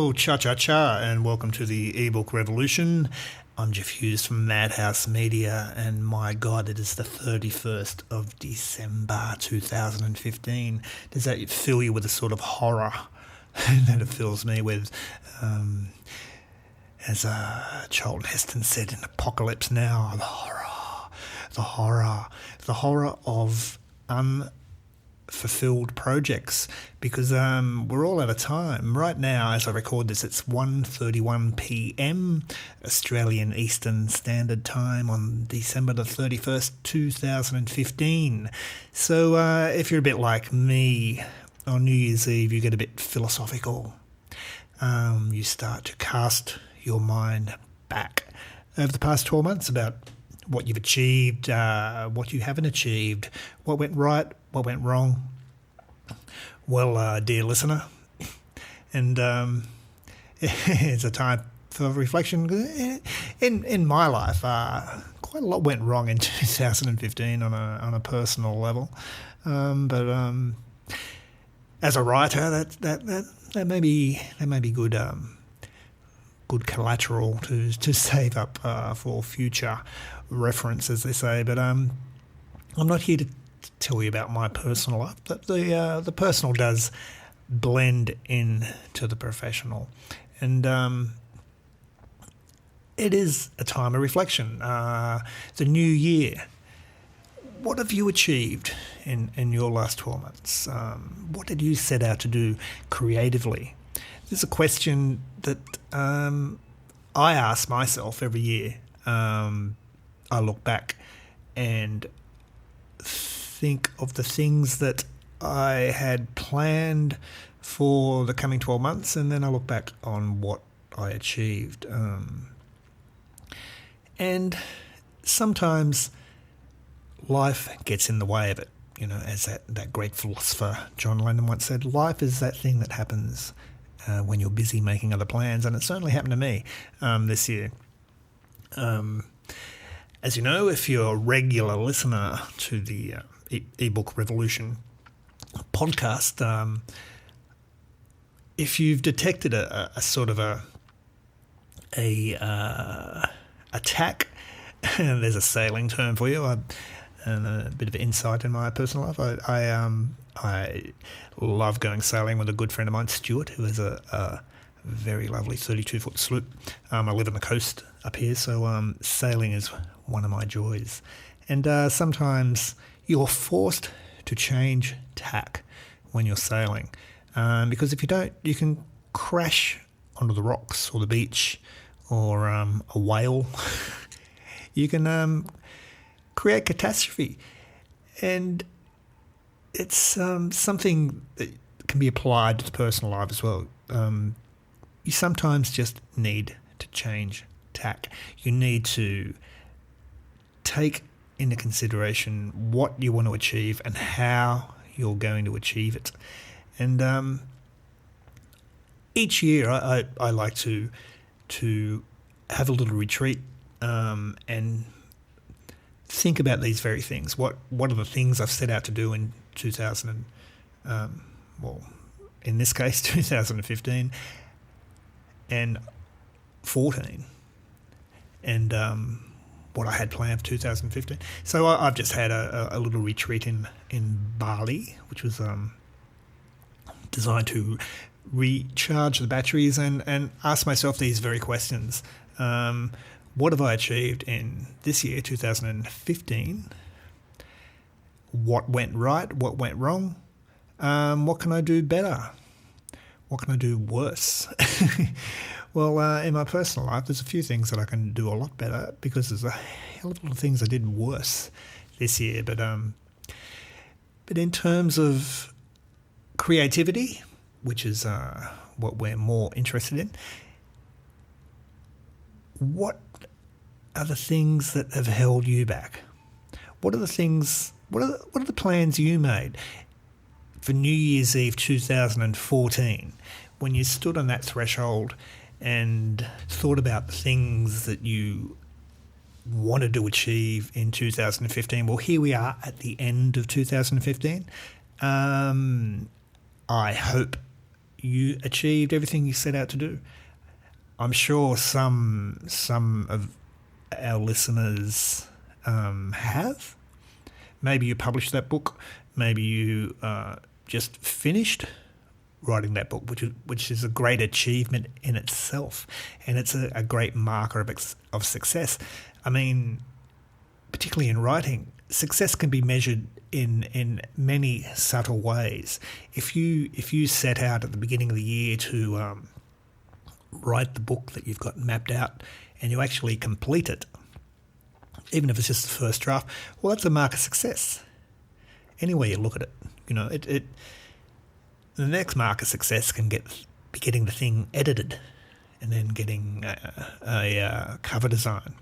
Oh, cha-cha-cha, and welcome to the ebook revolution. I'm Jeff Hughes from madhouseMEDIA, and my God, it is the 31st of December 2015. Does that fill you with a sort of horror that it fills me with? As Charlton Heston said in Apocalypse Now, the horror of unfulfilled projects, because we're all out of time. Right now, as I record this, it's 1:31 p.m. Australian Eastern Standard Time on December the 31st, 2015. So if you're a bit like me, on New Year's Eve you get a bit philosophical. You start to cast your mind back over the past 12 months about what you've achieved, what you haven't achieved, what went right, what went wrong. Well, dear listener, and it's a time for reflection. In my life, quite a lot went wrong in 2015 on a personal level, but as a writer, that may be good collateral to save up for future reference, as they say. But I'm not here to tell you about my personal life, but the personal does blend into the professional, and it is a time of reflection. The new year. What have you achieved in your last 12 months? What did you set out to do creatively? This is a question that I ask myself every year. I look back and think of the things that I had planned for the coming 12 months, and then I look back on what I achieved. And sometimes life gets in the way of it. You know, as that great philosopher John Lennon once said, life is that thing that happens when you're busy making other plans, and it certainly happened to me this year. As you know, if you're a regular listener to the ebook revolution podcast, if you've detected a sort of a tack, there's a sailing term for you, and a bit of insight in my personal life. I love going sailing with a good friend of mine, Stuart, who has a very lovely 32-foot sloop. I live on the coast up here, so sailing is one of my joys. And sometimes you're forced to change tack when you're sailing, because if you don't, you can crash onto the rocks or the beach or a whale. You can create catastrophe, and it's something that can be applied to the personal life as well. You sometimes just need to change tack. You need to take into consideration what you want to achieve and how you're going to achieve it. And each year I like to have a little retreat and think about these very things. What are the things I've set out to do in 2000 and, in this case 2015 and 14, and what I had planned for 2015. So I've just had a little retreat in Bali, which was designed to recharge the batteries and ask myself these very questions. What have I achieved in this year, 2015? What went right? What went wrong? What can I do better? What can I do worse? Well, in my personal life, there's a few things that I can do a lot better, because there's a hell of a lot of things I did worse this year. But in terms of creativity, which is what we're more interested in, what are the things that have held you back? What are the things? What are the plans you made for New Year's Eve 2014, when you stood on that threshold and thought about the things that you wanted to achieve in 2015? Well, here we are at the end of 2015. I hope you achieved everything you set out to do. I'm sure some of our listeners have. Maybe you published that book. Maybe you just finished writing that book, which is a great achievement in itself, and it's a great marker of success. I mean, particularly in writing, success can be measured in many subtle ways. If you set out at the beginning of the year to write the book that you've got mapped out, and you actually complete it, even if it's just the first draft, well, that's a mark of success. Any way you look at it, the next mark of success can be getting the thing edited, and then getting a cover design,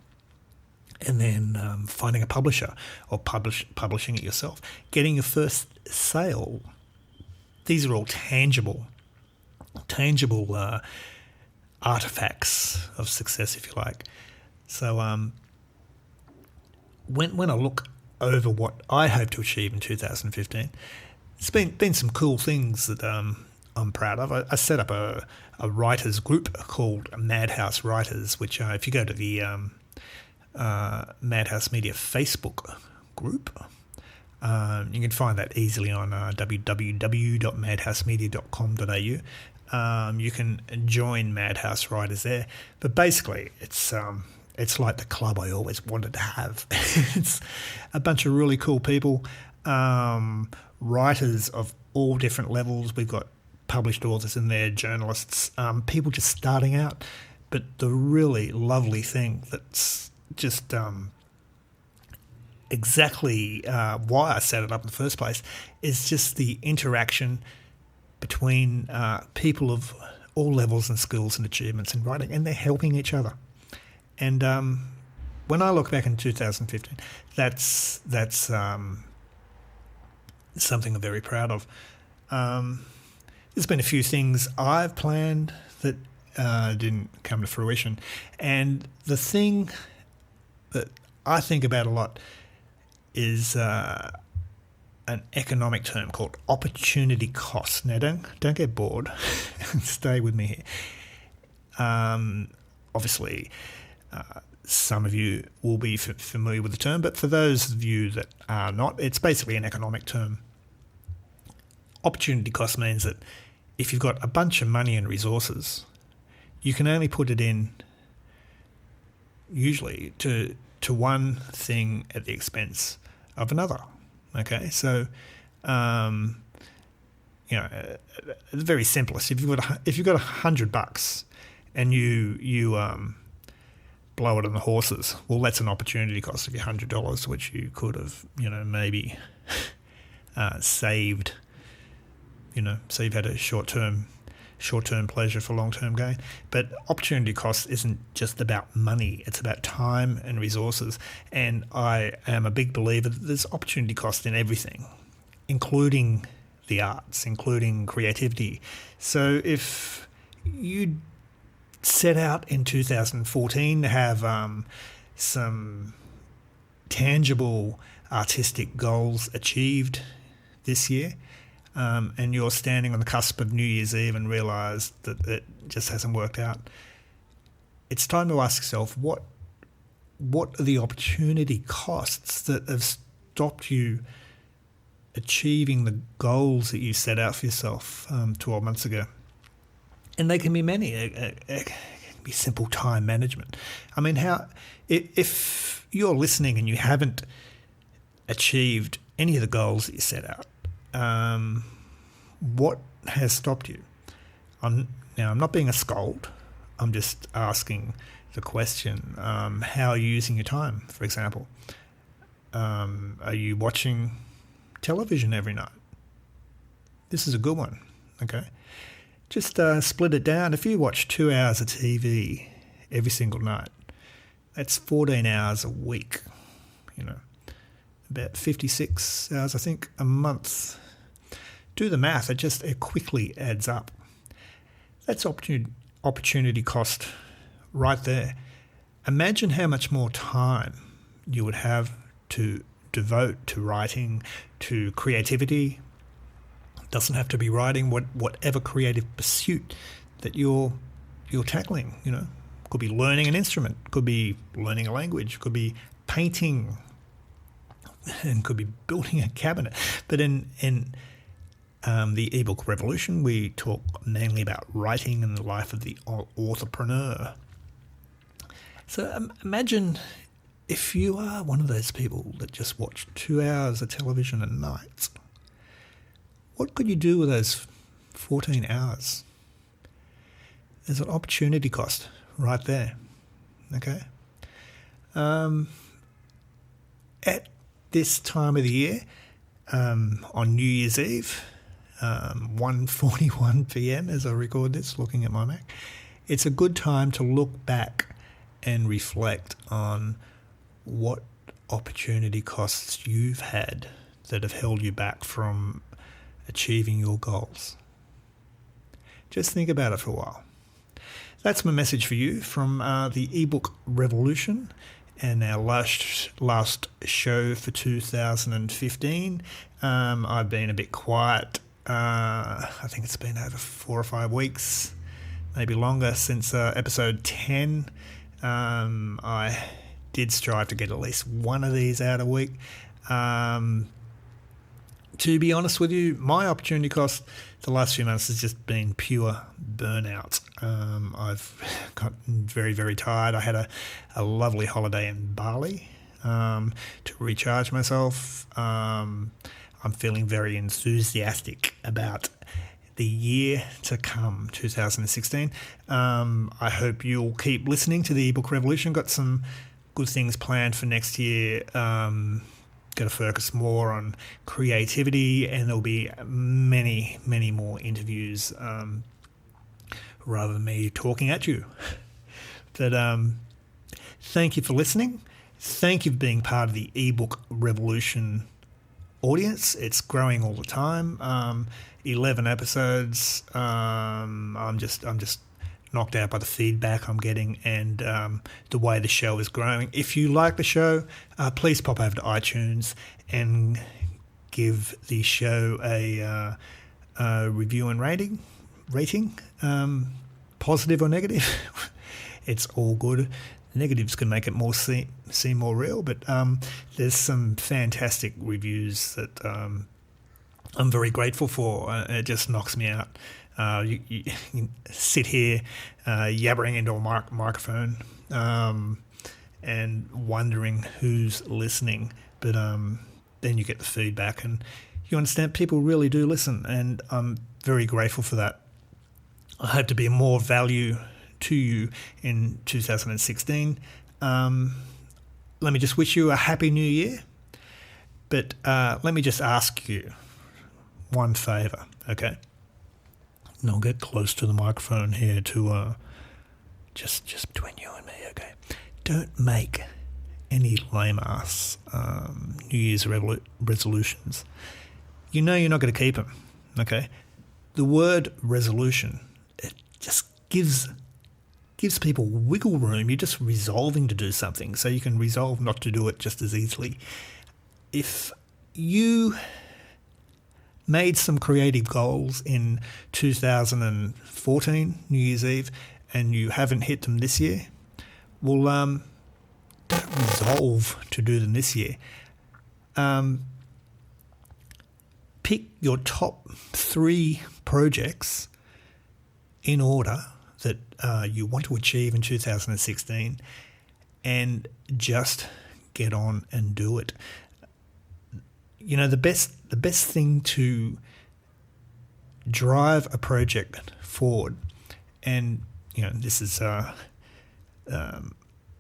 and then finding a publisher or publishing it yourself, getting your first sale. These are all tangible artifacts of success, if you like. So when I look over what I hope to achieve in 2015, it's been some cool things that I'm proud of. I set up a writers group called Madhouse Writers, which if you go to the madhouseMEDIA Facebook group, you can find that easily on www.madhousemedia.com.au. You can join Madhouse Writers there, but basically it's like the club I always wanted to have. It's a bunch of really cool people, writers of all different levels. We've got published authors in there, journalists, people just starting out. But the really lovely thing that's just exactly why I set it up in the first place is just the interaction between people of all levels and skills and achievements in writing, and they're helping each other. And when I look back in 2015, that's something I'm very proud of. There's been a few things I've planned that didn't come to fruition, and the thing that I think about a lot is an economic term called opportunity cost. Now, don't get bored. Stay with me here. Obviously, some of you will be familiar with the term, but for those of you that are not, it's basically an economic term. Opportunity cost means that if you've got a bunch of money and resources, you can only put it in usually to one thing at the expense of another. Okay, so the very simplest. If you've got $100 and you blow it on the horses, well, that's an opportunity cost of your $100, which you could have maybe saved. So you've had a short-term pleasure for long-term gain. But opportunity cost isn't just about money, it's about time and resources. And I am a big believer that there's opportunity cost in everything, including the arts, including creativity. So if you set out in 2014 to have some tangible artistic goals achieved this year, and you're standing on the cusp of New Year's Eve and realise that it just hasn't worked out, it's time to ask yourself, what are the opportunity costs that have stopped you achieving the goals that you set out for yourself 12 months ago? And they can be many. It can be simple time management. I mean, if you're listening and you haven't achieved any of the goals that you set out, what has stopped you? I'm not being a scold. I'm just asking the question, how are you using your time, for example? Are you watching television every night? This is a good one, okay? Just split it down. If you watch 2 hours of TV every single night, that's 14 hours a week, about 56 hours, I think, a month. Do the math, it quickly adds up. That's opportunity cost right there. Imagine how much more time you would have to devote to writing, to creativity, It doesn't have to be writing. Whatever creative pursuit that you're tackling, could be learning an instrument, could be learning a language, could be painting, and could be building a cabinet. But in the ebook revolution, we talk mainly about writing and the life of the authorpreneur. So imagine if you are one of those people that just watch 2 hours of television a night. What could you do with those 14 hours? There's an opportunity cost right there, okay? At this time of the year, on New Year's Eve, 1:41 p.m. as I record this, looking at my Mac, it's a good time to look back and reflect on what opportunity costs you've had that have held you back from achieving your goals. Just think about it for a while. That's my message for you from the ebook revolution and our last show for 2015. I've been a bit quiet. I think it's been over 4 or 5 weeks, maybe longer, since episode 10. I did strive to get at least one of these out a week. To be honest with you, my opportunity cost the last few months has just been pure burnout. I've gotten very, very tired. I had a lovely holiday in Bali to recharge myself. I'm feeling very enthusiastic about the year to come, 2016. I hope you'll keep listening to the ebook revolution. Got some good things planned for next year. Going to focus more on creativity, and there'll be many, many more interviews rather than me talking at you. But thank you for listening. Thank you for being part of the ebook revolution audience. It's growing all the time. 11 episodes. I'm just knocked out by the feedback I'm getting and the way the show is growing. If you like the show, please pop over to iTunes and give the show a review and rating, positive or negative. It's all good. Negatives can make it more seem more real, but there's some fantastic reviews that I'm very grateful for. It just knocks me out. You sit here yabbering into a microphone and wondering who's listening, but then you get the feedback and you understand people really do listen, and I'm very grateful for that. I hope to be more value to you in 2016. Let me just wish you a happy new year, but let me just ask you one favour, okay? And I'll get close to the microphone here to just between you and me, okay? Don't make any lame-ass New Year's resolutions. You know you're not going to keep them, okay? The word resolution, it just gives people wiggle room. You're just resolving to do something, so you can resolve not to do it just as easily. If you made some creative goals in 2014, New Year's Eve, and you haven't hit them this year, well, don't resolve to do them this year. Pick your top 3 projects in order that you want to achieve in 2016 and just get on and do it. You know, the best thing to drive a project forward, and you know, this is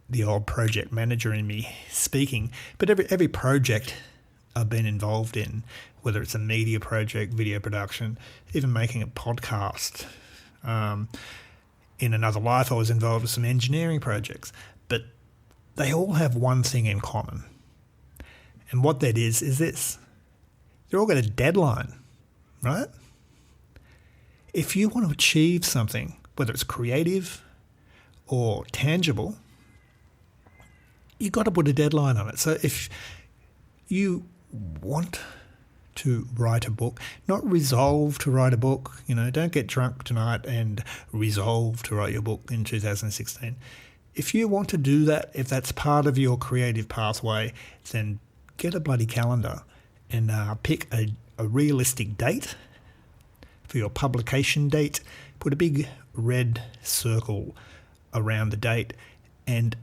the old project manager in me speaking, but every project I've been involved in, whether it's a media project, video production, even making a podcast. In another life, I was involved with some engineering projects, but they all have one thing in common. And what that is this. They're all got a deadline, right? If you want to achieve something, whether it's creative or tangible, you've got to put a deadline on it. So if you want to write a book, not resolve to write a book. Don't get drunk tonight and resolve to write your book in 2016. If you want to do that, if that's part of your creative pathway, then get a bloody calendar and pick a realistic date for your publication date. Put a big red circle around the date, and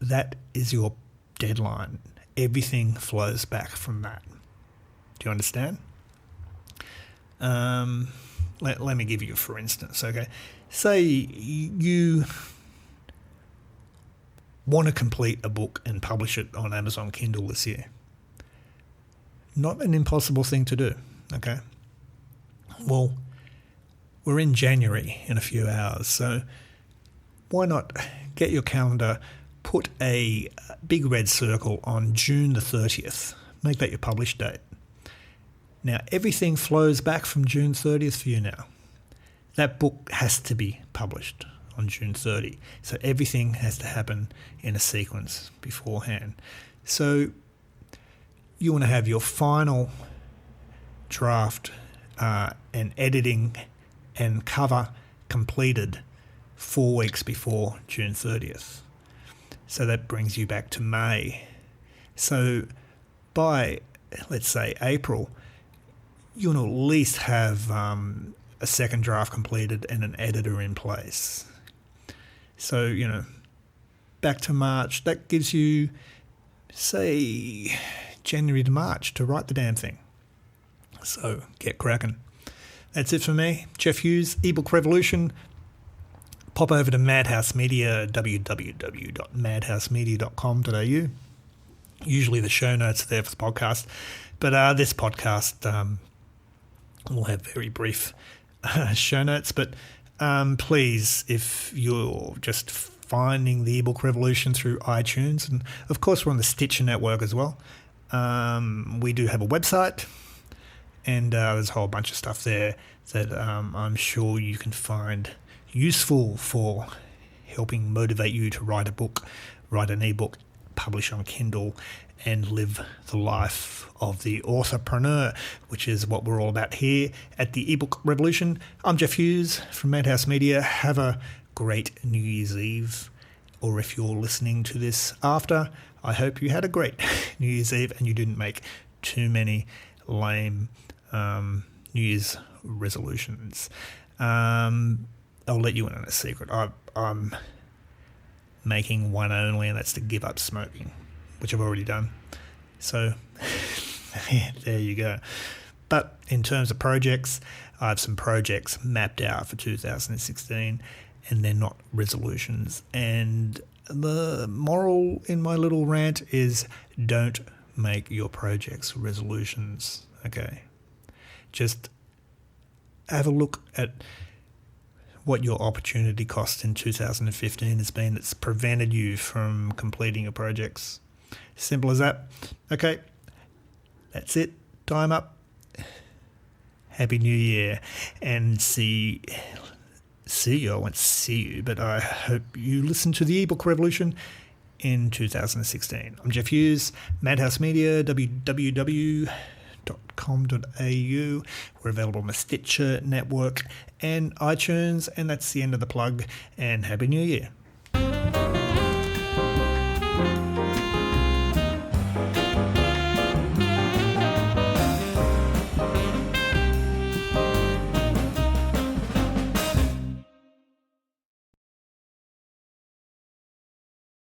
that is your deadline. Everything flows back from that. Do you understand? Let me give you for instance, okay? Say you want to complete a book and publish it on Amazon Kindle this year. Not an impossible thing to do, okay? Well, we're in January in a few hours, so why not get your calendar, put a big red circle on June the 30th. Make that your publish date. Now, everything flows back from June 30th for you now. That book has to be published on June 30. So everything has to happen in a sequence beforehand. So you want to have your final draft and editing and cover completed 4 weeks before June 30th. So that brings you back to May. So by, let's say, April, you want to at least have a second draft completed and an editor in place. So, back to March, that gives you, say, January to March to write the damn thing. So get cracking. That's it for me. Jeff Hughes, eBook Revolution. Pop over to madhouseMEDIA, www.madhousemedia.com.au. Usually the show notes are there for the podcast, but this podcast will have very brief show notes. But please, if you're just finding the eBook Revolution through iTunes, and of course we're on the Stitcher network as well, we do have a website, and there's a whole bunch of stuff there that I'm sure you can find useful for helping motivate you to write a book, write an ebook, publish on Kindle, and live the life of the authorpreneur, which is what we're all about here at the eBook Revolution. I'm Jeff Hughes from Madhouse Media. Have a great New Year's Eve, or if you're listening to this after, I hope you had a great New Year's Eve and you didn't make too many lame New Year's resolutions. I'll let you in on a secret. I'm making one only, and that's to give up smoking, which I've already done. So there you go. But in terms of projects, I have some projects mapped out for 2016, and they're not resolutions. And the moral in my little rant is don't make your projects resolutions, okay? Just have a look at what your opportunity cost in 2015 has been that's prevented you from completing your projects. Simple as that. Okay, that's it. Time up. Happy New Year, and see you. I won't see you, but I hope you listen to the eBook Revolution in 2016. I'm Jeff Hughes, Madhouse Media, www.com.au. We're available on the Stitcher network and iTunes, and that's the end of the plug, and Happy New Year.